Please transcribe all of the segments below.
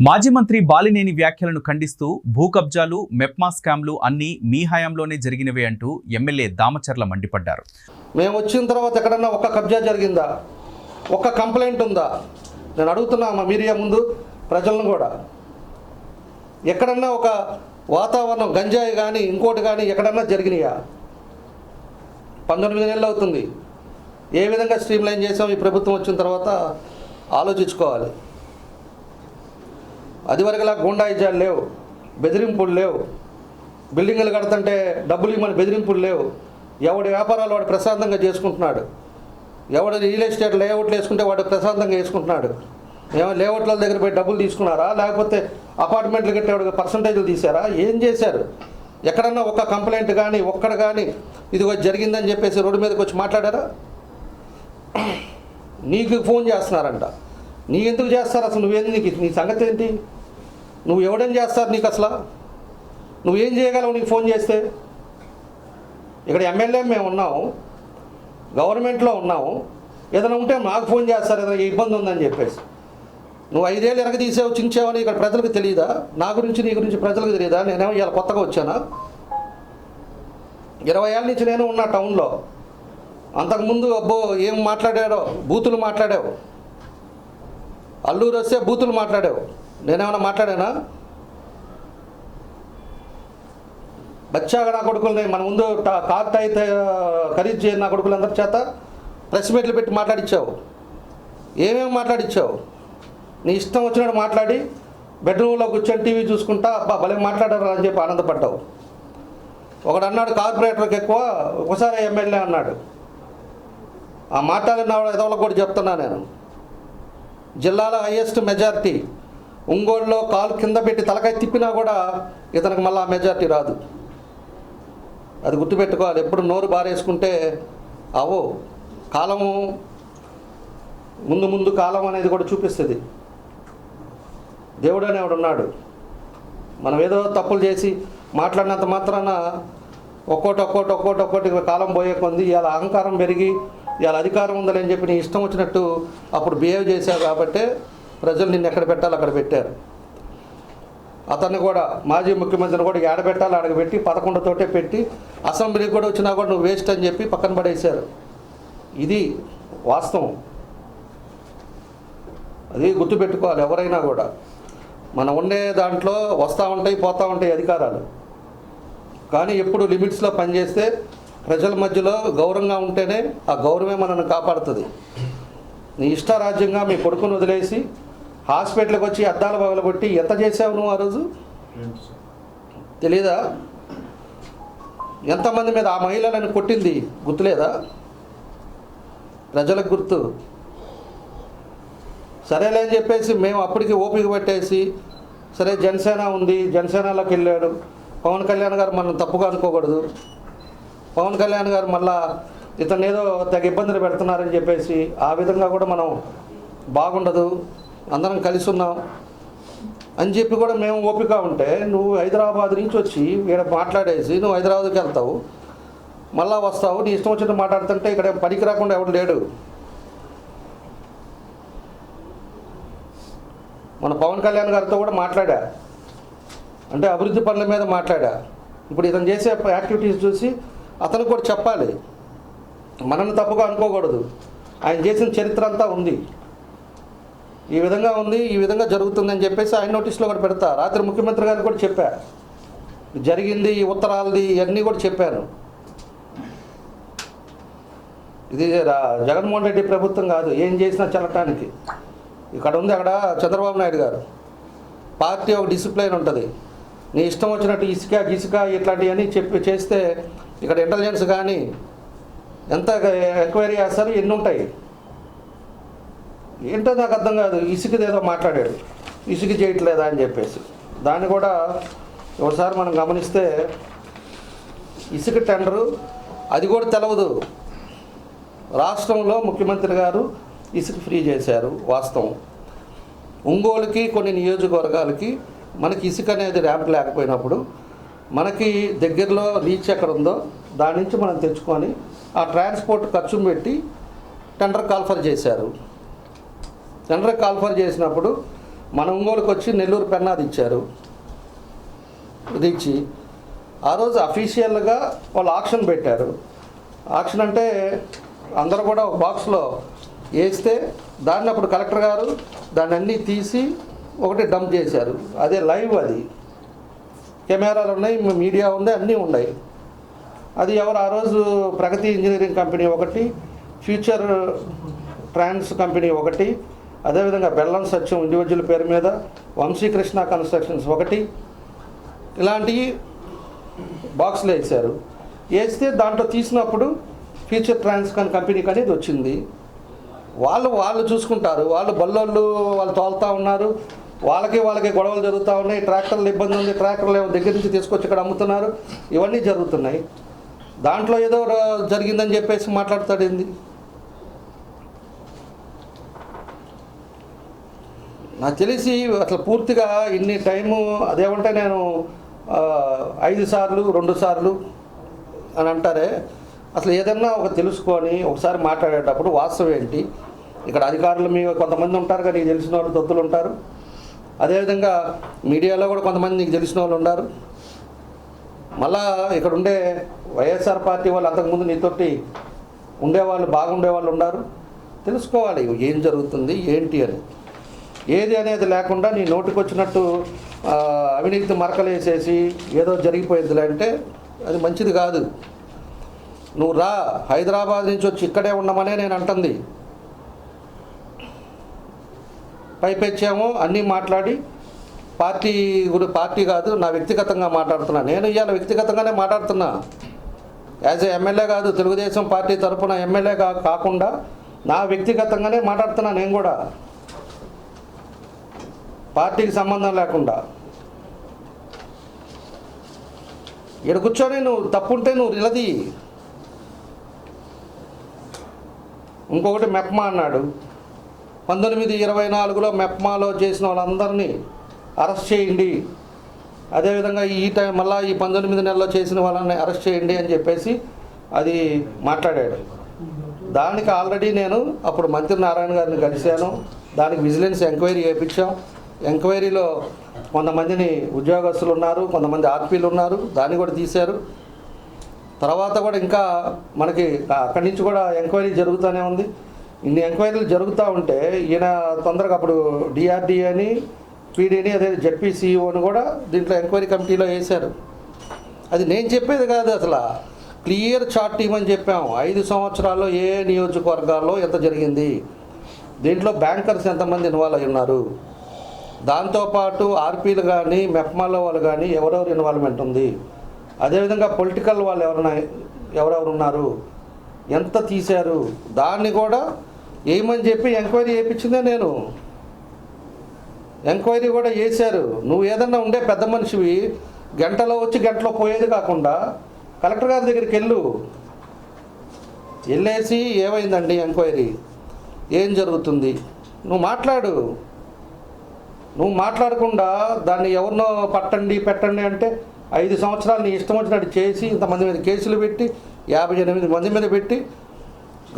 మాజీ మంత్రి బాలినేని వ్యాఖ్యలను ఖండిస్తూ భూ కబ్జాలు మెప్మా స్కామ్లు అన్నీ మీ హయాంలోనే జరిగినవే అంటూ ఎమ్మెల్యే దామచర్ల మండిపడ్డారు. మేము వచ్చిన తర్వాత ఎక్కడన్నా ఒక్క కబ్జా జరిగిందా, ఒక్క కంప్లైంట్ ఉందా? నేను అడుగుతున్నా మా మీడియా ముందు ప్రజలను కూడా, ఎక్కడన్నా ఒక వాతావరణం గంజాయి కానీ ఇంకోటి కానీ ఎక్కడన్నా జరిగినాయా? 19 నెలలు అవుతుంది. ఏ విధంగా స్ట్రీమ్లైన్ చేసాం ఈ ప్రభుత్వం వచ్చిన తర్వాత ఆలోచించుకోవాలి. అది వరకులా గూండాయిజాలు లేవు, బెదిరింపులు లేవు, బిల్డింగులు కడుతుంటే డబ్బులు ఇవ్వమని బెదిరింపులు లేవు. ఎవడి వ్యాపారాలు వాడు ప్రశాంతంగా చేసుకుంటున్నాడు. ఎవడు రియల్ ఎస్టేట్ లేఅవుట్లు వేసుకుంటే వాడు ప్రశాంతంగా వేసుకుంటున్నాడు. ఏమో లేఅవుట్ల దగ్గర పోయి డబ్బులు తీసుకున్నారా, లేకపోతే అపార్ట్మెంట్లు కట్టేవాడికి పర్సంటేజ్లు తీశారా? ఏం చేశారు? ఎక్కడన్నా ఒక్క కంప్లైంట్ కానీ ఒక్కడ కానీ ఇదిగో జరిగిందని చెప్పేసి రోడ్డు మీదకి వచ్చి మాట్లాడారా? నీకు ఫోన్ చేస్తున్నారంట. నీ ఎందుకు చేస్తారు అసలు? నువ్వేంది? నీ సంగతి ఏంటి? నువ్వు ఎవడని చేస్తారు నీకు అసలు? నువ్వేం చేయగలవు నీకు ఫోన్ చేస్తే? ఇక్కడ ఎమ్మెల్యే మేము ఉన్నాము, గవర్నమెంట్లో ఉన్నాము. ఏదైనా ఉంటే మాకు ఫోన్ చేస్తారు, ఏదైనా ఇబ్బంది ఉందని చెప్పేసి. నువ్వు 5 ఏళ్ళు ఎరగదీసావు, చించావని ఇక్కడ ప్రజలకు తెలియదా? నా గురించి నీ గురించి ప్రజలకు తెలియదా? నేనేమో ఇవాళ కొత్తగా వచ్చానా? 20 ఏళ్ళ నుంచి నేను ఉన్నా టౌన్లో. అంతకుముందు అబ్బో ఏం మాట్లాడాడో, బూతులు మాట్లాడావు. అల్లూరు వస్తే బూతులు మాట్లాడావు. నేనేమన్నా మాట్లాడానా? బచ్చాగా నా కొడుకులని మన ముందు కార్ట్ అయితే ఖరీదు చేయని నా కొడుకులందరి చేత ప్రెస్ మీట్లు పెట్టి మాట్లాడించావు. ఏమేమి మాట్లాడించావు? నీ ఇష్టం వచ్చినట్టు మాట్లాడి బెడ్రూమ్లో కూర్చొని టీవీ చూసుకుంటా అబ్బా భలే మాట్లాడారు అని చెప్పి ఆనందపడ్డావు. ఒకడు అన్నాడు కార్పొరేటర్కి ఎక్కువ, ఒకసారి ఎమ్మెల్యే అన్నాడు. ఆ మాట్లాడిన ఎదవలకు కూడా చెప్తున్నా నేను. జిల్లాలో హైయెస్ట్ మెజారిటీ. ఒంగోలులో కాలు కింద పెట్టి తలకాయ తిప్పినా కూడా ఇతనికి మళ్ళీ ఆ మెజారిటీ రాదు. అది గుర్తుపెట్టుకోవాలి. ఎప్పుడు నోరు బారేసుకుంటే అవో కాలము ముందు కాలం అనేది కూడా చూపిస్తుంది. దేవుడు అనేవాడు ఉన్నాడు. మనం ఏదో తప్పులు చేసి మాట్లాడినంత మాత్రాన ఒక్కోటి కాలం పోయే కొంది ఇవాళ అహంకారం పెరిగి ఇవాళ అధికారం ఉందని చెప్పి నీ ఇష్టం వచ్చినట్టు అప్పుడు బిహేవ్ చేశావు కాబట్టే ప్రజలు నిన్ను ఎక్కడ పెట్టాలో అక్కడ పెట్టారు. అతన్ని కూడా మాజీ ముఖ్యమంత్రిని కూడా ఏడబెట్టాలి అడగబెట్టి 11 తోటే పెట్టి అసెంబ్లీకి కూడా వచ్చినా కూడా నువ్వు వేస్ట్ అని చెప్పి పక్కన పడేశారు. ఇది వాస్తవం. అది గుర్తుపెట్టుకోవాలి. ఎవరైనా కూడా మనం ఉండే దాంట్లో వస్తూ ఉంటాయి పోతూ ఉంటాయి అధికారాలు. కానీ ఎప్పుడు లిమిట్స్లో పనిచేస్తే ప్రజల మధ్యలో గౌరవంగా ఉంటేనే ఆ గౌరవమే మనల్ని కాపాడుతుంది. నీ ఇష్టారాజ్యంగా మీ కొడుకును వదిలేసి హాస్పిటల్కి వచ్చి అద్దాల పగలగొట్టి ఎంత చేసావు నువ్వు ఆ రోజు? తెలీదా? ఎంతమంది మీద ఆ మహిళలను కొట్టింది గుర్తులేదా? ప్రజలకు గుర్తు. సరేలే అని చెప్పేసి మేము అప్పటికి ఓపిక పెట్టేసి సరే జనసేన ఉంది, జనసేనలోకి వెళ్ళాడు. పవన్ కళ్యాణ్ గారు మనం తప్పుగా అనుకోకూడదు. పవన్ కళ్యాణ్ గారు మళ్ళా ఇతను ఏదో తెగ ఇబ్బందులు పెడుతున్నారని చెప్పేసి ఆ విధంగా కూడా మనం బాగుండదు, అందరం కలిసి ఉన్నాం అని చెప్పి కూడా మేము ఓపిక ఉంటే నువ్వు హైదరాబాద్ నుంచి వచ్చి ఇక్కడ మాట్లాడేసి నువ్వు హైదరాబాద్కి వెళ్తావు, మళ్ళా వస్తావు, నీ ఇష్టం వచ్చినట్టు మాట్లాడుతుంటే ఇక్కడ పనికి రాకుండా ఎవడు లేడు. మన పవన్ కళ్యాణ్ గారితో కూడా మాట్లాడా, అంటే అభివృద్ధి పనుల మీద మాట్లాడా. ఇప్పుడు ఇతను చేసే యాక్టివిటీస్ చూసి అతనికి కూడా చెప్పాలి. మనల్ని తప్పుగా అనుకోకూడదు. ఆయన చేసిన చరిత్ర అంతా ఉంది, ఈ విధంగా ఉంది, ఈ విధంగా జరుగుతుందని చెప్పేసి ఆయన నోటీస్లో కూడా పెడతా. రాత్రి ముఖ్యమంత్రి గారికి కూడా చెప్పా, జరిగింది ఈ ఉత్తరాలది ఇవన్నీ కూడా చెప్పాను. ఇది జగన్మోహన్ రెడ్డి ప్రభుత్వం కాదు ఏం చేసినా చెల్లటానికి. ఇక్కడ ఉంది అక్కడ చంద్రబాబు నాయుడు గారు. పార్టీ ఒక డిసిప్లైన్ ఉంటుంది. నీ ఇష్టం వచ్చినట్టు ఇసుక ఇట్లాంటివన్నీ చెప్పి చేస్తే ఇక్కడ ఇంటెలిజెన్స్ కానీ ఎంత ఎంక్వైరీ చేస్తారు, ఎన్ని ఉంటాయి ఏంటో నాకు అర్థం కాదు. ఇసుకదేదో మాట్లాడాడు, ఇసుక చేయట్లేదా అని చెప్పేసి. దాన్ని కూడా ఒకసారి మనం గమనిస్తే ఇసుక టెండరు అది కూడా తెలవదు. రాష్ట్రంలో ముఖ్యమంత్రి గారు ఇసుక ఫ్రీ చేశారు, వాస్తవం. ఒంగోలుకి కొన్ని నియోజకవర్గాలకి మనకి ఇసుక అనేది ర్యాంప్ లేకపోయినప్పుడు మనకి దగ్గరలో రీచ్ ఎక్కడ ఉందో దాని నుంచి మనం తెచ్చుకొని ఆ ట్రాన్స్పోర్ట్ ఖర్చు పెట్టి టెండర్ కాల్ఫర్ చేశారు. టెండర్ కాల్ఫర్ చేసినప్పుడు మన ఒంగోలుకి వచ్చి నెల్లూరు పెన్నాది ఇచ్చారు. ఇది ఇచ్చి ఆ రోజు అఫీషియల్గా వాళ్ళు ఆక్షన్ పెట్టారు. ఆక్షన్ అంటే అందరూ కూడా ఒక బాక్స్లో వేస్తే దాన్ని అప్పుడు కలెక్టర్ గారు దాన్ని అన్నీ తీసి ఒకటి డంప్ చేశారు. అదే లైవ్, అది కెమెరాలు ఉన్నాయి, మీడియా ఉంది, అన్నీ ఉన్నాయి. అది ఎవరు ఆ రోజు ప్రగతి ఇంజనీరింగ్ కంపెనీ ఒకటి, ఫ్యూచర్ ట్రాన్స్ కంపెనీ ఒకటి, అదేవిధంగా బెల్లం సత్యం ఇండివిజువల్ పేరు మీద వంశీకృష్ణ కన్స్ట్రక్షన్స్ ఒకటి, ఇలాంటివి బాక్స్లో వేశారు. వేస్తే దాంట్లో తీసినప్పుడు ఫ్యూచర్ ట్రాన్స్ కంపెనీకి అనేది వచ్చింది. వాళ్ళు చూసుకుంటారు, వాళ్ళు బల్లోళ్ళు వాళ్ళు తోలుతూ ఉన్నారు, వాళ్ళకి గొడవలు జరుగుతూ ఉన్నాయి. ట్రాక్టర్లు ఇబ్బంది ఉంది, ట్రాక్టర్లు దగ్గర నుంచి తీసుకొచ్చి ఇక్కడ అమ్ముతున్నారు, ఇవన్నీ జరుగుతున్నాయి. దాంట్లో ఏదో జరిగిందని చెప్పేసి మాట్లాడతాడు. ఏంది నాకు తెలిసి అసలు పూర్తిగా ఇన్ని టైము అదేమంటే నేను 5 సార్లు 2 సార్లు అని అంటారే, అసలు ఏదన్నా ఒక తెలుసుకొని ఒకసారి మాట్లాడేటప్పుడు వాస్తవం ఏంటి. ఇక్కడ అధికారులు మీ కొంతమంది ఉంటారు కదా, నీకు తెలిసిన వాళ్ళు తొత్తులు ఉంటారు. అదేవిధంగా మీడియాలో కూడా కొంతమంది నీకు తెలిసిన వాళ్ళు ఉన్నారు. మళ్ళా ఇక్కడ ఉండే వైఎస్ఆర్ పార్టీ వాళ్ళు అంతకుముందు నీతోటి ఉండేవాళ్ళు, బాగుండేవాళ్ళు ఉన్నారు. తెలుసుకోవాలి ఏం జరుగుతుంది ఏంటి అని. ఏది అనేది లేకుండా నీ నోటికి వచ్చినట్టు అవినీతి మరకలేసేసి ఏదో జరిగిపోయిందిలే అంటే అది మంచిది కాదు. నువ్వు రా, హైదరాబాద్ నుంచి వచ్చి ఇక్కడే ఉండమనే నేను అంటుంది. పైపెచ్చాము అన్నీ మాట్లాడి పార్టీ కాదు, నా వ్యక్తిగతంగా మాట్లాడుతున్నా. నేను ఇవాళ వ్యక్తిగతంగానే మాట్లాడుతున్నా. యాజ్ ఏ ఎమ్మెల్యే కాదు, తెలుగుదేశం పార్టీ తరఫున ఎమ్మెల్యే కాకుండా నా వ్యక్తిగతంగానే మాట్లాడుతున్నా. నేను కూడా పార్టీకి సంబంధం లేకుండా ఇక్కడ కూర్చొని నువ్వు తప్పుంటే నువ్వు నిలది. ఇంకొకటి మెప్మా అన్నాడు. 1924లో మెప్మాలో చేసిన వాళ్ళందరినీ అరెస్ట్ చేయండి, అదేవిధంగా ఈ టైం మళ్ళీ ఈ 19 నెలల్లో చేసిన వాళ్ళని అరెస్ట్ చేయండి అని చెప్పేసి అది మాట్లాడాడు. దానికి ఆల్రెడీ నేను అప్పుడు మంత్రి నారాయణ గారిని కలిశాను. దానికి విజిలెన్స్ ఎంక్వైరీ చేయించాం. ఎంక్వైరీలో కొంతమందిని ఉద్యోగస్తులు ఉన్నారు, కొంతమంది ఆర్పీలు ఉన్నారు, దాన్ని కూడా తీశారు. తర్వాత కూడా ఇంకా మనకి అక్కడి నుంచి కూడా ఎంక్వైరీ జరుగుతూనే ఉంది. ఇన్ని ఎంక్వైరీలు జరుగుతూ ఉంటే ఈయన తొందరగా అప్పుడు డిఆర్డీఏని, పీడీని, అదే జెడ్పీసీఓని కూడా దీంట్లో ఎంక్వైరీ కమిటీలో వేశారు. అది నేను చెప్పేది కాదు, అసలు క్లియర్ చార్ట్ ఇవ్వమని చెప్పాం. 5 సంవత్సరాల్లో ఏ నియోజకవర్గాల్లో ఎంత జరిగింది, దీంట్లో బ్యాంకర్స్ ఎంతమంది ఇన్వాల్వ్ అయి ఉన్నారు, దాంతోపాటు ఆర్పీలు కానీ మెప్మాలో వాళ్ళు కానీ ఎవరెవరు ఇన్వాల్వ్మెంట్ ఉంది, అదేవిధంగా పొలిటికల్ వాళ్ళు ఎవరెవరు ఉన్నారు, ఎంత తీశారు, దాన్ని కూడా ఏమని చెప్పి ఎంక్వైరీ చేయించిందే నేను. ఎంక్వైరీ కూడా చేశారు. నువ్వు ఏదన్నా ఉండే పెద్ద మనిషివి గంటలో వచ్చి గంటలో పోయేది కాకుండా కలెక్టర్ గారి దగ్గరికి వెళ్ళేసి ఏమైందండి ఎంక్వైరీ, ఏం జరుగుతుంది, నువ్వు మాట్లాడు. నువ్వు మాట్లాడకుండా దాన్ని ఎవరినో పెట్టండి అంటే 5 సంవత్సరాలు నీ ఇష్టం వచ్చినట్టు చేసి ఇంతమంది మీద కేసులు పెట్టి 58 మంది మీద పెట్టి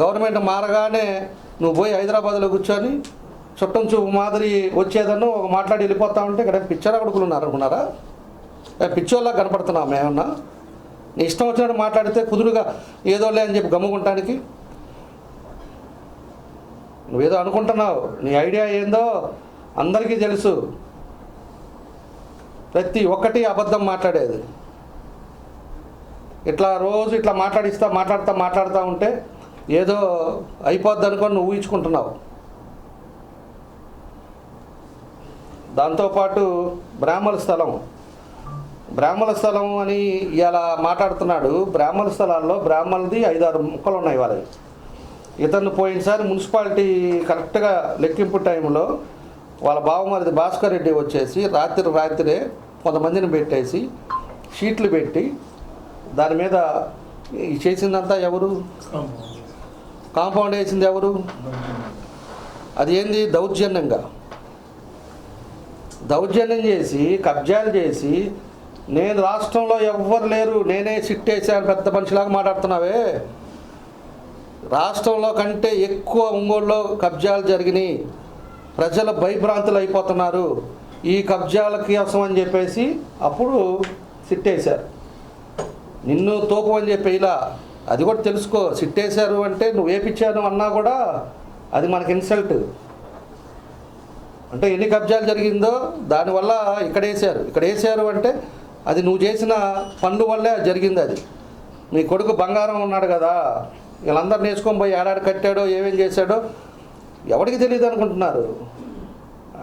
గవర్నమెంట్ మారగానే నువ్వు పోయి హైదరాబాద్లో కూర్చొని చుట్టం చూపు మాదిరి వచ్చేదన్నో ఒక మాట్లాడి వెళ్ళిపోతా ఉంటే ఇక్కడ పిచ్చరా కొడుకులు ఉన్నారనుకున్నారా? పిచ్చోళ్ళగా కనపడుతున్నావు మేమన్నా? నీ ఇష్టం వచ్చినట్టు మాట్లాడితే కుదురుగా ఏదోలే అని చెప్పి గమ్ముకుంటానికి నువ్వేదో అనుకుంటున్నావు. నీ ఐడియా ఏందో అందరికీ తెలుసు. ప్రతి ఒక్కటి అబద్ధం మాట్లాడేది. ఇట్లా రోజు ఇట్లా మాట్లాడుతూ ఉంటే ఏదో అయిపోద్ది అనుకొని నువ్వు ఊహించుకుంటున్నావు. దాంతోపాటు బ్రాహ్మణ స్థలం అని ఇలా మాట్లాడుతున్నాడు. బ్రాహ్మణ స్థలాల్లో బ్రాహ్మణులది 5-6 ముక్కలు ఉన్నాయి వాళ్ళవి. ఇతను పోయినసారి మున్సిపాలిటీ కరెక్ట్గా లెక్కింపు టైంలో వాళ్ళ బావమరిది భాస్కర్ రెడ్డి వచ్చేసి రాత్రే కొంతమందిని పెట్టేసి షీట్లు పెట్టి దాని మీద చేసిందంతా ఎవరు? కాంపౌండ్ వేసింది ఎవరు? అది ఏంది? దౌర్జన్యం చేసి కబ్జాలు చేసి నేను రాష్ట్రంలో ఎవ్వరు లేరు, నేనే సిట్ వేసాను పెద్ద మనిషిలాగా మాట్లాడుతున్నావే. రాష్ట్రంలో కంటే ఎక్కువ ఒంగోలులో కబ్జాలు జరిగినాయి. ప్రజలు భయభ్రాంతులు అయిపోతున్నారు ఈ కబ్జాలకి అవసరం అని చెప్పేసి అప్పుడు సిట్టేశారు. నిన్ను తోపు అని చెప్పి ఇలా అది కూడా తెలుసుకో. సిట్టేశారు అంటే నువ్వు వేపించాను అన్నా కూడా అది మనకి ఇన్సల్ట్. అంటే ఎన్ని కబ్జాలు జరిగిందో దానివల్ల ఇక్కడ వేసారు అంటే అది నువ్వు చేసిన పనుల వల్లే అది జరిగింది. అది మీ కొడుకు బంగారం ఉన్నాడు కదా, వీళ్ళందరూ నేర్చుకొని పోయి ఏడాడు కట్టాడో ఏమేం చేశాడో ఎవరికి తెలియదు అనుకుంటున్నారు.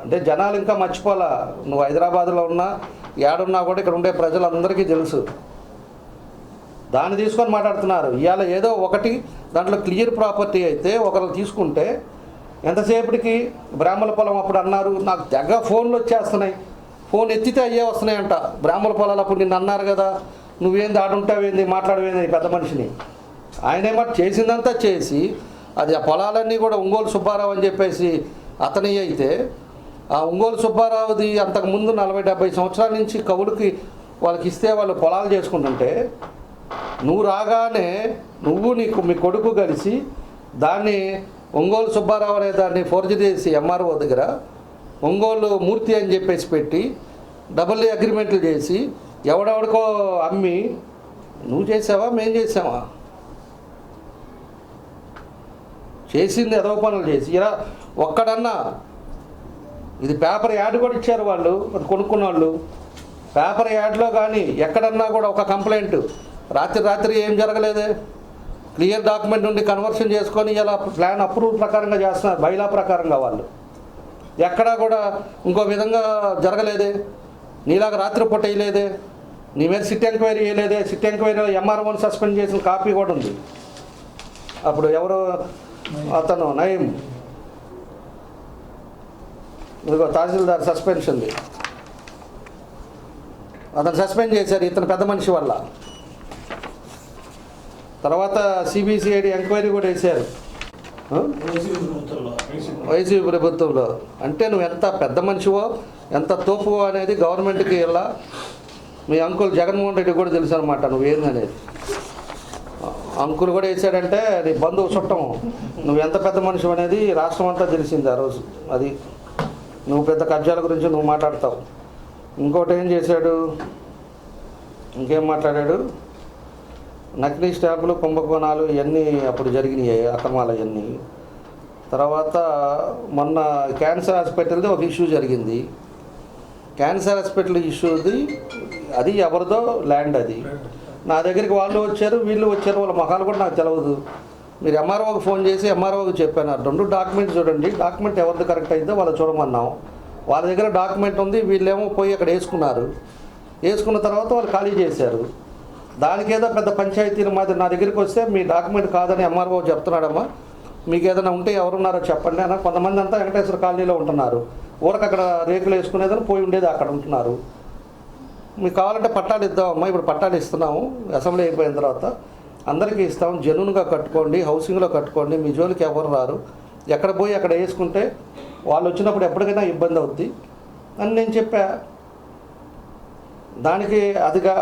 అంటే జనాలు ఇంకా మర్చిపోలా. నువ్వు హైదరాబాద్లో ఉన్నా ఏడున్నా కూడా ఇక్కడ ఉండే ప్రజలందరికీ తెలుసు. దాన్ని తీసుకొని మాట్లాడుతున్నారు. ఇవాళ ఏదో ఒకటి దాంట్లో క్లియర్ ప్రాపర్టీ అయితే ఒకరు తీసుకుంటే ఎంతసేపటికి బ్రాహ్మణ పొలం అప్పుడు అన్నారు, నాకు దగ్గర ఫోన్లు వచ్చేస్తున్నాయి, ఫోన్ ఎత్తితే అయ్యే వస్తున్నాయంట. బ్రాహ్మణ పొలాలు అప్పుడు నిన్ను అన్నారు కదా, నువ్వేంది ఆడుంటావేంది మాట్లాడవేంది పెద్ద మనిషిని. ఆయనేమో చేసిందంతా చేసి అది ఆ పొలాలన్నీ కూడా ఒంగోలు సుబ్బారావు అని చెప్పేసి అతని అయితే ఆ ఒంగోలు సుబ్బారావుది అంతకుముందు 40-70 సంవత్సరాల నుంచి కవులకి వాళ్ళకి ఇస్తే వాళ్ళు పొలాలు చేసుకుంటుంటే నువ్వు రాగానే మీ కొడుకు కలిసి దాన్ని ఒంగోలు సుబ్బారావు అనే దాన్ని ఫోర్జరీ చేసి ఎంఆర్ఓ దగ్గర ఒంగోలు మూర్తి అని చెప్పేసి పెట్టి డబుల్ అగ్రిమెంట్లు చేసి ఎవడెవడికో అమ్మి నువ్వు చేసావా మేం చేసావా? చేసింది ఎదవ పనులు చేసి ఇలా ఒక్కడన్నా ఇది పేపర్ యాడ్ కూడా ఇచ్చారు వాళ్ళు, అది కొనుక్కున్న వాళ్ళు. పేపర్ యాడ్లో కానీ ఎక్కడన్నా కూడా ఒక కంప్లైంట్ రాత్రి ఏం జరగలేదే. క్లియర్ డాక్యుమెంట్ నుండి కన్వర్షన్ చేసుకొని ఇలా ప్లాన్ అప్రూవ్ ప్రకారంగా చేస్తున్నారు, బైలా ప్రకారంగా వాళ్ళు. ఎక్కడా కూడా ఇంకో విధంగా జరగలేదే. నీలాగా రాత్రి పూట వేయలేదే, నీ మీద సిట్ ఎంక్వైరీ వేయలేదే. సిట్ ఎంక్వైరీలో ఎంఆర్ఓని సస్పెండ్ చేసిన కాపీ కూడా ఉంది. అప్పుడు ఎవరు అతను నయీం, ఇదిగో తహసీల్దార్ సస్పెన్షన్ది, అతను సస్పెండ్ చేశారు ఇతను పెద్ద మనిషి వల్ల. తర్వాత సిబిసిఐడి ఎంక్వైరీ కూడా వేశారు వైసీపీ ప్రభుత్వంలో. అంటే నువ్వు ఎంత పెద్ద మనిషివో ఎంత తోపువో అనేది గవర్నమెంట్కి ఇలా మీ అంకుల్ జగన్మోహన్ రెడ్డి కూడా తెలుసు అనమాట నువ్వేందనేది. అంకుల్ కూడా వేసాడంటే నీ బంధువు చుట్టం నువ్వు ఎంత పెద్ద మనిషి అనేది రాష్ట్రం అంతా తెలిసింది ఆ రోజు. అది నువ్వు పెద్ద కబ్జాల గురించి నువ్వు మాట్లాడతావు. ఇంకోటి ఏం చేశాడు, ఇంకేం మాట్లాడాడు, నకిలీ స్టాంపులు కుంభకోణాలు ఇవన్నీ అప్పుడు జరిగినాయి అక్రమాలు అవన్నీ. తర్వాత మొన్న క్యాన్సర్ హాస్పిటల్ది ఒక ఇష్యూ జరిగింది. క్యాన్సర్ హాస్పిటల్ ఇష్యూది అది ఎవరిదో ల్యాండ్, అది నా దగ్గరికి వాళ్ళు వచ్చారు వీళ్ళు వచ్చారు, వాళ్ళ మొహాలు కూడా నాకు తెలియదు. మీరు ఎంఆర్ఓకి ఫోన్ చేసి ఎంఆర్ఓకి చెప్పాను 2 డాక్యుమెంట్స్ చూడండి, డాక్యుమెంట్ ఎవరిది కరెక్ట్ అయితే వాళ్ళు చూడమన్నాం. వాళ్ళ దగ్గర డాక్యుమెంట్ ఉంది, వీళ్ళేమో పోయి అక్కడ వేసుకున్నారు. వేసుకున్న తర్వాత వాళ్ళు ఖాళీ చేశారు. దానికి ఏదో పెద్ద పంచాయతీల మాదిరి నా దగ్గరికి వస్తే మీ డాక్యుమెంట్ కాదని ఎంఆర్ఓ చెప్తున్నాడమ్మా, మీకు ఏదైనా ఉంటే ఎవరున్నారో చెప్పండి అన్న. కొంతమంది అంతా వెంకటేశ్వర కాలనీలో ఉంటున్నారు, ఊరికి అక్కడ రేకులు వేసుకునేదని పోయి ఉండేది అక్కడ ఉంటున్నారు. మీకు కావాలంటే పట్టాలు ఇద్దామమ్మా, ఇప్పుడు పట్టాలు ఇస్తున్నాము అసెంబ్లీ అయిపోయిన తర్వాత అందరికీ ఇస్తాం, జెన్యూన్గా కట్టుకోండి, హౌసింగ్లో కట్టుకోండి, మీ జోలికి ఎవరు రారు, ఎక్కడ పోయి అక్కడ వేసుకుంటే వాళ్ళు వచ్చినప్పుడు ఎప్పటికైనా ఇబ్బంది అవుద్ది అని నేను చెప్పా. దానికి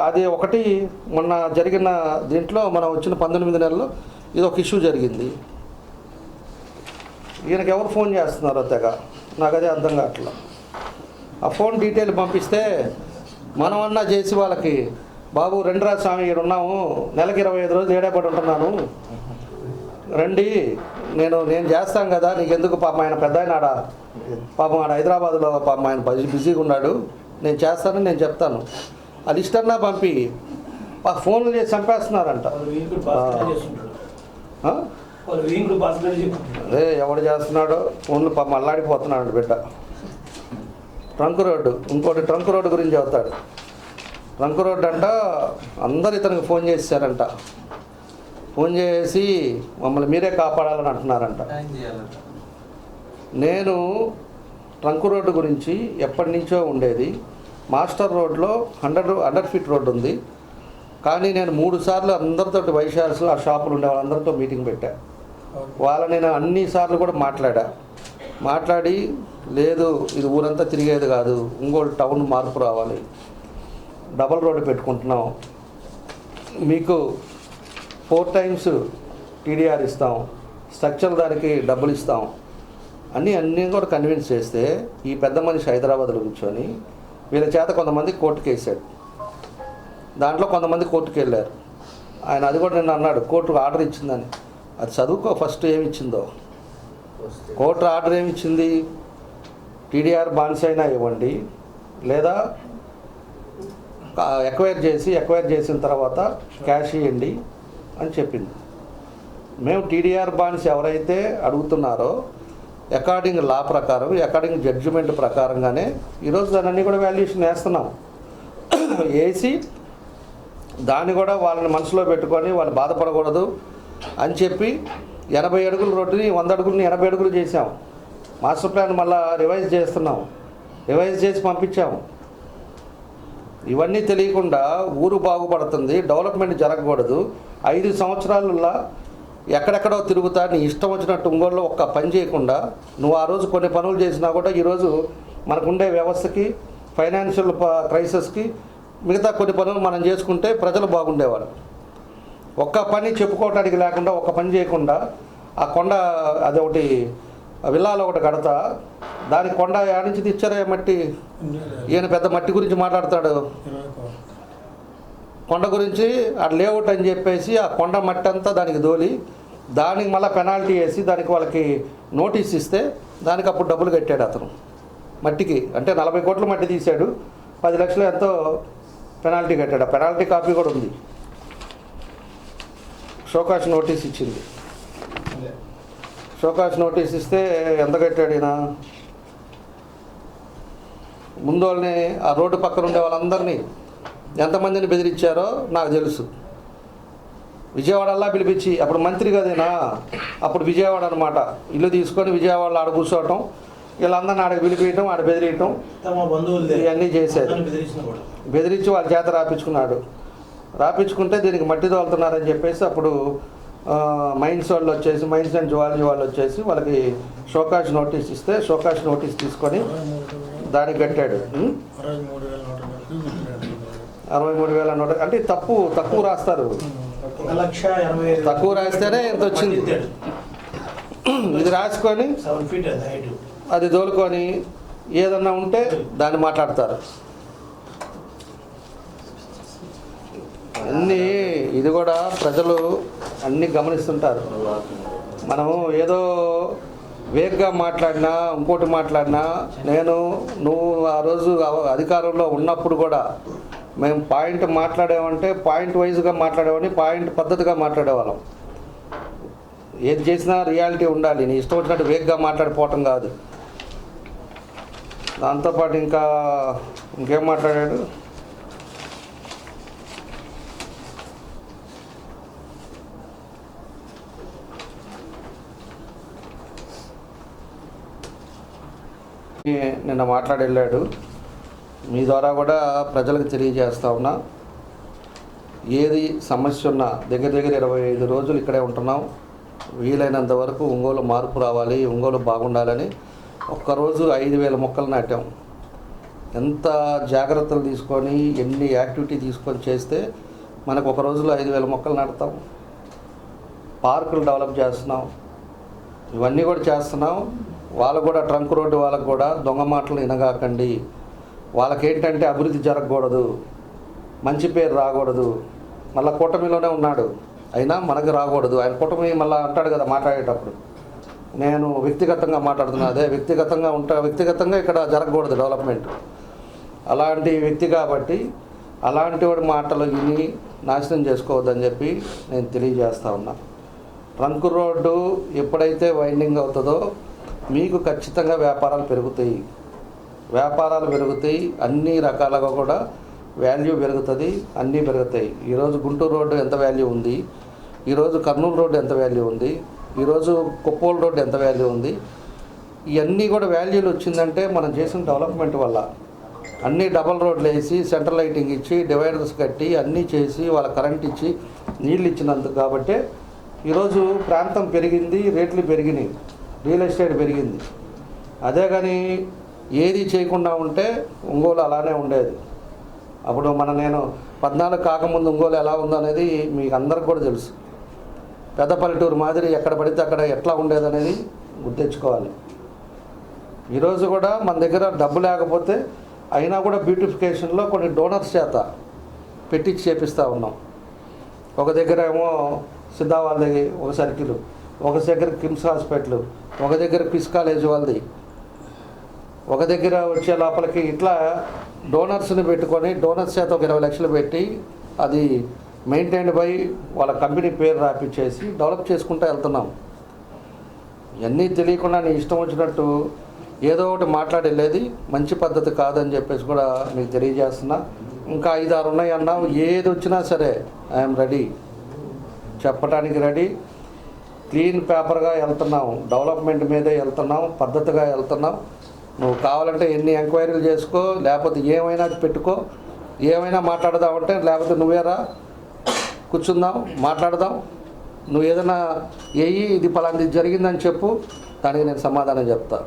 అది ఒకటి మొన్న జరిగిన దీంట్లో మనం వచ్చిన 19 నెలల్లో ఇది ఒక ఇష్యూ జరిగింది. ఈయనకి ఎవరు ఫోన్ చేస్తున్నారో తెగ నాకు అదే అర్థం కావట్లా. ఆ ఫోన్ డీటెయిల్ పంపిస్తే మనమన్నా చేసి వాళ్ళకి, బాబు రెండ్రా స్వామి ఇక్కడ ఉన్నాము, నెలకి 25 రోజులు ఏడేపడి ఉంటున్నాను, రండి నేను చేస్తాను కదా, నీకెందుకు పాపం ఆయన పెద్ద ఆయన పాపం ఆడ హైదరాబాద్లో పాపం ఆయన బిజీగా ఉన్నాడు, నేను చేస్తానని నేను చెప్తాను. ఆ లిస్ట్ అన్నా పంపి ఫోన్లు చేసి చంపేస్తున్నారంట. అదే ఎవడు చేస్తున్నాడో ఫోన్లు పాపం అల్లాడిపోతున్నాడు బిడ్డ. ట్రంక్ రోడ్డు, ఇంకోటి ట్రంక్ రోడ్డు గురించి చెబుతాడు. ట్రంక్ రోడ్డు అంట అందరు ఇతనికి ఫోన్ చేశారంట, ఫోన్ చేసి మమ్మల్ని మీరే కాపాడాలని అంటున్నారంట. నేను ట్రంక్ రోడ్డు గురించి ఎప్పటి నుంచో ఉండేది, మాస్టర్ రోడ్లో 100 ఫీట్ రోడ్డు ఉంది, కానీ నేను 3 సార్లు అందరితో వైశాల్స్ ఆ షాపులు ఉండే వాళ్ళందరితో మీటింగ్ పెట్టా. వాళ్ళని నేను అన్ని సార్లు కూడా మాట్లాడి లేదు ఇది ఊరంతా తిరిగేది కాదు, ఒంగోలు టౌన్ మార్పు రావాలి, డబల్ రోడ్డు పెట్టుకుంటున్నాం, మీకు 4 times టీడీఆర్ ఇస్తాం, స్ట్రక్చర్ దానికి డబ్బులు ఇస్తాం, అన్నీ కూడా కన్విన్స్ చేస్తే ఈ పెద్ద మనిషి హైదరాబాద్లో కూర్చొని వీళ్ళ చేత కొంతమంది కోర్టుకు వేసాడు. దాంట్లో కొంతమంది కోర్టుకు వెళ్ళారు. ఆయన అది కూడా నిన్న అన్నాడు కోర్టు ఆర్డర్ ఇచ్చిందని. అది చదువుకో ఫస్ట్ ఏమి ఇచ్చిందో. కోర్టు ఆర్డర్ ఏమి ఇచ్చింది? టీడీఆర్ బాండ్స్ అయినా ఇవ్వండి, లేదా ఎక్వైర్ చేసిన తర్వాత క్యాష్ ఇవ్వండి అని చెప్పింది. మేము టీడీఆర్ బాండ్స్ ఎవరైతే అడుగుతున్నారో అకార్డింగ్ లా ప్రకారం, అకార్డింగ్ జడ్జిమెంట్ ప్రకారంగానే ఈరోజు దాన్ని కూడా వాల్యుయేషన్ వేస్తున్నాం. వేసి దాన్ని కూడా వాళ్ళని మనసులో పెట్టుకొని వాళ్ళు బాధపడకూడదు అని చెప్పి 80 అడుగుల రోడ్డుని 100 అడుగులని 80 అడుగులు చేసాం. మాస్టర్ ప్లాన్ మళ్ళీ రివైజ్ చేస్తున్నాం, రివైజ్ చేసి పంపించాము. ఇవన్నీ తెలియకుండా ఊరు బాగుపడుతుంది, డెవలప్మెంట్ జరగకూడదు. 5 సంవత్సరాలలో ఎక్కడెక్కడో తిరుగుతా నీ ఇష్టం వచ్చినట్టు ఒంగోలులో ఒక్క పని చేయకుండా నువ్వు ఆ రోజు కొన్ని పనులు చేసినా కూడా ఈరోజు మనకుండే వ్యవస్థకి, ఫైనాన్షియల్ క్రైసిస్కి మిగతా కొన్ని పనులు మనం చేసుకుంటే ప్రజలు బాగుండేవాళ్ళు. ఒక్క పని చెప్పుకోవటానికి లేకుండా ఒక్క పని చేయకుండా ఆ కొండ అదొకటి విల్లాలో ఒకటి కడతా దాని కొండ యాడ్ నుంచి తెచ్చారే మట్టి. ఈయన పెద్ద మట్టి గురించి మాట్లాడతాడు, కొండ గురించి ఆ లేఅవుట్ అని చెప్పేసి ఆ కొండ మట్టి అంతా దానికి దోలి దానికి మళ్ళీ పెనాల్టీ వేసి దానికి వాళ్ళకి నోటీస్ ఇస్తే దానికి అప్పుడు డబ్బులు కట్టాడు అతను మట్టికి. అంటే 40 కోట్ల మట్టి తీశాడు, 10 లక్షలు ఎంతో పెనాల్టీ కట్టాడు. ఆ పెనాల్టీ కాపీ కూడా ఉంది. షోకాష్ నోటీస్ ఇచ్చింది. షోకాష్ నోటీస్ ఇస్తే ఎంత కట్టాడు ఈయన? ముందు వాళ్ళని ఆ రోడ్డు పక్కన ఉండే వాళ్ళందరినీ ఎంతమందిని బెదిరించారో నాకు తెలుసు. విజయవాడల్లా పిలిపించి, అప్పుడు మంత్రి కదేనా, అప్పుడు విజయవాడ అనమాట, ఇల్లు తీసుకొని విజయవాడలో ఆడ కూర్చోవటం, వీళ్ళందరినీ ఆడ పిలిపించడం, ఆడ బెదిరియటం, ఇవన్నీ చేశారు. బెదిరించి వాళ్ళ చేత రాపించుకుంటే దీనికి మట్టి తోలుతున్నారని చెప్పేసి అప్పుడు మైన్స్ వాళ్ళు వచ్చేసి, మైన్స్ అండ్ జువాలజీ వాళ్ళు వచ్చేసి వాళ్ళకి షోకాష్ నోటీస్ ఇస్తే షోకాష్ నోటీస్ తీసుకొని దానికి కట్టాడు. 63,000 నోటీస్ అంటే తక్కువ రాస్తారు. తక్కువ రాస్తేనే ఎంత వచ్చింది. ఇది రాసుకొని అది తోలుకొని ఏదన్నా ఉంటే దాన్ని మాట్లాడతారు. అన్నీ ఇది కూడా ప్రజలు అన్నీ గమనిస్తుంటారు. మనము ఏదో వేగ్గా మాట్లాడినా ఇంకోటి మాట్లాడినా, నువ్వు ఆ రోజు అధికారంలో ఉన్నప్పుడు కూడా మేము పాయింట్ మాట్లాడామంటే పాయింట్ వైజ్గా మాట్లాడేవాడిని, పాయింట్ పద్ధతిగా మాట్లాడేవాళ్ళం. ఏది చేసినా రియాలిటీ ఉండాలి, నీ ఇష్టం వచ్చినట్టు వేగ్గా మాట్లాడిపోవటం కాదు. దాంతోపాటు ఇంకేం మాట్లాడాడు? నిన్న మాట్లాడి వెళ్ళాడు. మీ ద్వారా కూడా ప్రజలకు తెలియజేస్తా ఉన్నా, ఏది సమస్య ఉన్నా దగ్గర 25 రోజులు ఇక్కడే ఉంటున్నాం. వీలైనంత వరకు ఒంగోలు మార్పు రావాలి, ఒంగోలు బాగుండాలని ఒక్కరోజు 5,000 మొక్కలు నాటాం. ఎంత జాగ్రత్తలు తీసుకొని ఎన్ని యాక్టివిటీ తీసుకొని చేస్తే మనకు ఒక రోజులో 5,000 మొక్కలు నాటుతాం. పార్కులు డెవలప్ చేస్తున్నాం, ఇవన్నీ కూడా చేస్తున్నాం. వాళ్ళకు కూడా ట్రంక్ రోడ్డు వాళ్ళకు కూడా దొంగ మాటలు వినగాకండి. వాళ్ళకేంటంటే అభివృద్ధి జరగకూడదు, మంచి పేరు రాకూడదు. మళ్ళీ కూటమిలోనే ఉన్నాడు అయినా మనకు రాకూడదు. ఆయన కూటమి మళ్ళీ అంటాడు కదా మాట్లాడేటప్పుడు, నేను వ్యక్తిగతంగా మాట్లాడుతున్నా, అదే వ్యక్తిగతంగా ఇక్కడ జరగకూడదు డెవలప్మెంట్. అలాంటి వ్యక్తి కాబట్టి అలాంటి వాడి మాటలు విని నాశనం చేసుకోవద్దని చెప్పి నేను తెలియజేస్తా ఉన్నా. ట్రంక్ రోడ్డు ఎప్పుడైతే వైండింగ్ అవుతుందో మీకు ఖచ్చితంగా వ్యాపారాలు పెరుగుతాయి, అన్ని రకాలుగా కూడా వాల్యూ పెరుగుతుంది, అన్నీ పెరుగుతాయి. ఈరోజు గుంటూరు రోడ్డు ఎంత వాల్యూ ఉంది, ఈరోజు కర్నూలు రోడ్డు ఎంత వాల్యూ ఉంది, ఈరోజు కొప్పోలు రోడ్డు ఎంత వాల్యూ ఉంది. ఇవన్నీ కూడా వాల్యూలు వచ్చిందంటే మనం చేసిన డెవలప్మెంట్ వల్ల. అన్నీ డబల్ రోడ్లు వేసి, సెంట్రల్ లైటింగ్ ఇచ్చి, డివైడర్స్ కట్టి, అన్నీ చేసి, వాళ్ళ కరెంట్ ఇచ్చి, నీళ్ళు ఇచ్చినందుకు కాబట్టి ఈరోజు ప్రాంతం పెరిగింది, రేట్లు పెరిగినాయి, రియల్ ఎస్టేట్ పెరిగింది. అదే కానీ ఏది చేయకుండా ఉంటే ఒంగోలు అలానే ఉండేది. అప్పుడు నేను 14 కాకముందు ఒంగోలు ఎలా ఉందో అనేది మీకు అందరికి కూడా తెలుసు. పెద్ద పల్లెటూరు మాదిరి ఎక్కడ పడితే అక్కడ ఎట్లా ఉండేదనేది గుర్తించుకోవాలి. ఈరోజు కూడా మన దగ్గర డబ్బు లేకపోతే అయినా కూడా బ్యూటిఫికేషన్లో కొన్ని డోనర్స్ చేత పెట్టించి చేపిస్తూ ఉన్నాం. ఒక దగ్గర ఏమో సిద్ధా వాళ్ళది ఒక సర్కిల్, ఒక దగ్గర కిమ్స్ హాస్పిటల్, ఒక దగ్గర క్విజ్ కాలేజ్ వాళ్ళది, ఒక దగ్గర వచ్చే లోపలికి ఇట్లా డోనర్స్ని పెట్టుకొని డోనర్స్ చేత ఒక 20 లక్షలు పెట్టి అది మెయింటైన్ బై వాళ్ళ కంపెనీ పేరు రాపిచ్చేసి డెవలప్ చేసుకుంటూ వెళ్తున్నాం. ఇవన్నీ తెలియకుండా నీ ఇష్టం వచ్చినట్టు ఏదో ఒకటి మాట్లాడేది మంచి పద్ధతి కాదని చెప్పేసి కూడా మీకు తెలియజేస్తున్నా. ఇంకా 5-6 ఉన్నాయి అన్నావు, ఏది వచ్చినా సరే ఐఎమ్ రెడీ, చెప్పడానికి రెడీ. క్లీన్ పేపర్గా వెళ్తున్నాం, డెవలప్మెంట్ మీదే వెళ్తున్నాం, పద్ధతిగా వెళ్తున్నాం. నువ్వు కావాలంటే ఎన్ని ఎంక్వైరీలు చేసుకో, లేకపోతే ఏమైనా పెట్టుకో, ఏమైనా మాట్లాడదామంటే, లేకపోతే నువ్వేరా కూర్చుందాం మాట్లాడదాం. నువ్వు ఏదైనా ఇది పలాంటి జరిగిందని చెప్పు, దానికి నేను సమాధానం చెప్తా.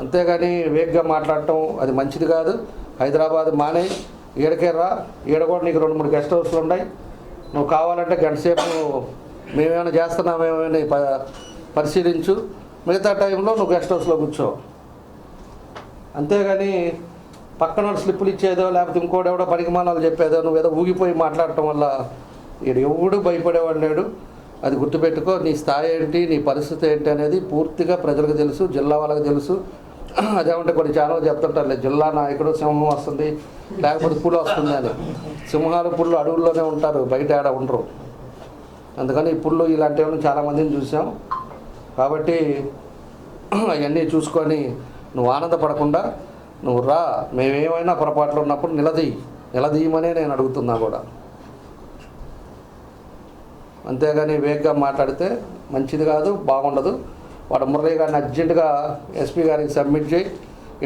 అంతేగాని వేగ్గా మాట్లాడటం అది మంచిది కాదు. హైదరాబాద్ మానే, ఈడకేరా, ఈడ కూడా నీకు 2-3 గెస్ట్ హౌస్లు ఉన్నాయి. నువ్వు కావాలంటే గంట సేపు మేమేమైనా చేస్తున్నామేమైనా పరిశీలించు, మిగతా టైంలో నువ్వు గెస్ట్ హౌస్లో కూర్చో. అంతేగాని పక్కన స్లిప్పులు ఇచ్చేదో లేకపోతే ఇంకోడెవడో పనికిమానాలు చెప్పేదో నువ్వేదో ఊగిపోయి మాట్లాడటం వల్ల ఈడు ఎవడు భయపడేవాడు లేడు. అది గుర్తుపెట్టుకో. నీ స్థాయి ఏంటి, నీ పరిస్థితి ఏంటి అనేది పూర్తిగా ప్రజలకు తెలుసు, జిల్లా వాళ్ళకి తెలుసు. అదేమంటే కొన్ని ఛానల్ చెప్తుంటారు, జిల్లా నాయకుడు సింహం వస్తుంది లేకపోతే పులి వస్తుంది అని. సింహాలు పుళ్ళు అడవుల్లోనే ఉంటారు, బయట ఆడ ఉండరు. అందుకని ఈ పుళ్ళు ఇలాంటివన్నీ చాలామందిని చూసాం. కాబట్టి అవన్నీ చూసుకొని నువ్వు ఆనందపడకుండా నువ్వు రా, మేమేమైనా పొరపాట్లు ఉన్నప్పుడు నిలదీయమనే నేను అడుగుతున్నా కూడా. అంతేగాని వేగ్గా మాట్లాడితే మంచిది కాదు, బాగుండదు. వాడు మురళీ గారిని అర్జెంటుగా ఎస్పీ గారికి సబ్మిట్ చేయి.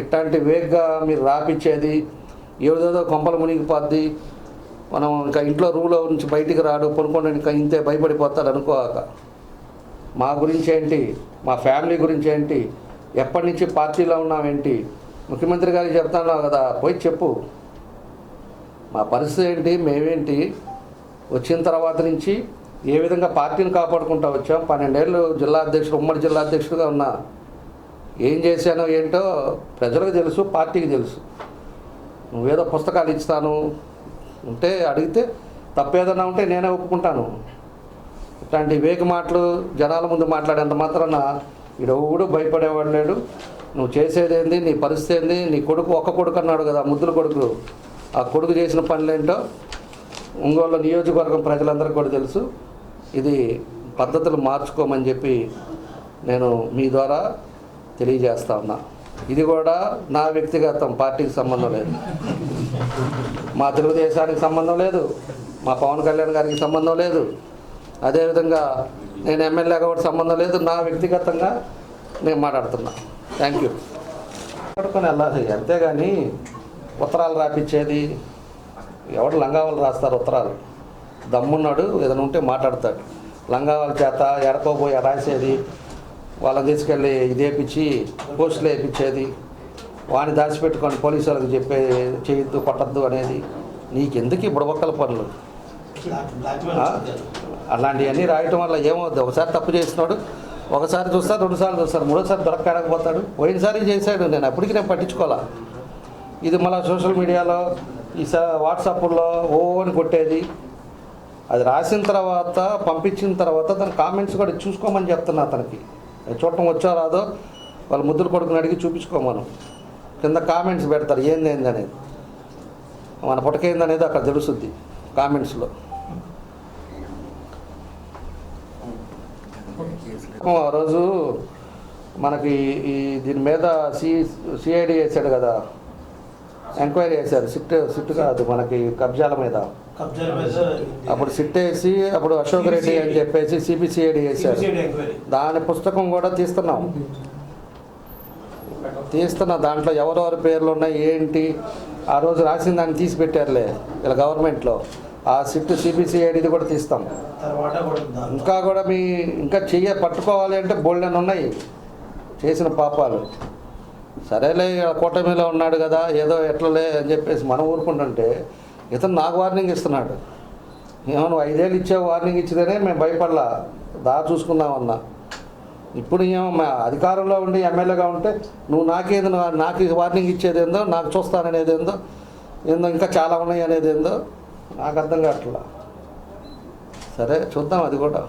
ఇట్లాంటి వేగ్గా మీరు రాపిచ్చేది ఏదేదో కొంపలు మునిగిపోద్ది, మనం ఇంకా ఇంట్లో రూమ్లో నుంచి బయటికి రాడు, పనుకోండి ఇంకా ఇంతే భయపడిపోతాడు అనుకోక. మా గురించి ఏంటి, మా ఫ్యామిలీ గురించి ఏంటి, ఎప్పటి నుంచి పార్టీలో ఉన్నామేంటి, ముఖ్యమంత్రి గారికి చెప్తున్నావు కదా, పోయి చెప్పు మా పరిస్థితి ఏంటి, మేమేంటి. వచ్చిన తర్వాత నుంచి ఏ విధంగా పార్టీని కాపాడుకుంటూ వచ్చాం. 12 ఏళ్ళు జిల్లా అధ్యక్షుడు, ఉమ్మడి జిల్లా అధ్యక్షుడిగా ఉన్నా. ఏం చేశానో ఏంటో ప్రజలకు తెలుసు, పార్టీకి తెలుసు. నువ్వేదో పుస్తకాలు ఇస్తాను ఉంటే అడిగితే తప్పేదన్నా ఉంటే నేనే ఒప్పుకుంటాను. ఇట్లాంటి వేగ మాటలు జనాల ముందు మాట్లాడేంత మాత్రాన ఈడెవడు భయపడేవాడు లేడు. నువ్వు చేసేదేంది, నీ పరిస్థితి ఏంది, నీ కొడుకు ఒక్క కొడుకు అన్నాడు కదా, ముద్దుల కొడుకు. ఆ కొడుకు చేసిన పనులేంటో ఒంగోలు నియోజకవర్గం ప్రజలందరికీ కూడా తెలుసు. ఇది పద్ధతులు మార్చుకోమని చెప్పి నేను మీ ద్వారా తెలియజేస్తా ఉన్నా. ఇది కూడా నా వ్యక్తిగతం, పార్టీకి సంబంధం లేదు, మా తెలుగుదేశానికి సంబంధం లేదు, మా పవన్ కళ్యాణ్ గారికి సంబంధం లేదు, అదేవిధంగా నేను ఎమ్మెల్యేగా కూడా సంబంధం లేదు. నా వ్యక్తిగతంగా నేను మాట్లాడుతున్నా. Thank you. పట్టుకొని వెళ్ళాలి, అంతేగాని ఉత్తరాలు రాపిచ్చేది ఎవడు లంగావాళ్ళు రాస్తారు ఉత్తరాలు. దమ్మున్నాడు ఏదైనా ఉంటే మాట్లాడతాడు. లంగావాళ్ళ చేత ఎడకోపోయి రాసేది, వాళ్ళని తీసుకెళ్ళి ఇదేపించి పోస్టులు వేయించేది, వాడిని దాచిపెట్టుకొని పోలీసు వాళ్ళకి చేయొద్దు కొట్టద్దు అనేది నీకెందుకు ఈ బుడబక్కల పనులు? అలాంటివన్నీ రాయటం వల్ల ఏమవుద్ది? ఒకసారి తప్పు చేసినాడు, ఒకసారి చూస్తాడు, 2 సార్లు చూస్తాడు, 3వ సారి దొరకకపోతాడు. పోయినసారి చేశాడు, నేను అప్పటికి నేను పట్టించుకోవాలా. ఇది మళ్ళీ సోషల్ మీడియాలో ఈ వాట్సాప్లో అని కొట్టేది. అది రాసిన తర్వాత పంపించిన తర్వాత దాని కామెంట్స్ కూడా చూసుకోమని చెప్తున్నా అతనికి. చూడటం వచ్చా రాదో వాళ్ళ ముద్దుల కొడుకుని అడిగి చూపించుకోమను. కింద కామెంట్స్ పెడతారు ఏంది అనేది, మన పుట్టకేంది అనేది అక్కడ తెలుస్తుంది కామెంట్స్లో. ఆ రోజు మనకి దీని మీద సిఐడి వేసాడు కదా, ఎంక్వైరీ చేశారు. సిట్ కాదు, మనకి కబ్జాల మీద. అప్పుడు సిట్ వేసి అప్పుడు అశోక్ రెడ్డి అని చెప్పేసి సిబిసిఐడి వేశారు. దాని పుస్తకం కూడా తీస్తున్నా. దాంట్లో ఎవరెవరి పేర్లు ఉన్నాయి ఏంటి ఆ రోజు రాసిన దాన్ని తీసి పెట్టారులే ఇలా గవర్నమెంట్లో. ఆ సిట్ సిబిసిఐడిది కూడా తీస్తాం. ఇంకా కూడా ఇంకా పట్టుకోవాలి అంటే బోల్డెన్ ఉన్నాయి చేసిన పాపాలు. సరేలే కూటమిలో ఉన్నాడు కదా ఏదో ఎట్లలే అని చెప్పేసి మనం ఊరుకుంటుంటే ఇతను నాకు వార్నింగ్ ఇస్తున్నాడు. ఏమో నువ్వు 5 ఏళ్ళు ఇచ్చే వార్నింగ్ ఇచ్చితేనే మేము భయపడలా, చూసుకుందామన్నా. ఇప్పుడు ఏమో మా అధికారంలో ఉండి ఎమ్మెల్యేగా ఉంటే నువ్వు నాకు వార్నింగ్ ఇచ్చేది ఏందో, నాకు చూస్తాననేది ఏందో ఇంకా చాలా ఉన్నాయి అనేది ఏందో నాకు అర్థం కావట్లా. సరే చూద్దాం అది కూడా.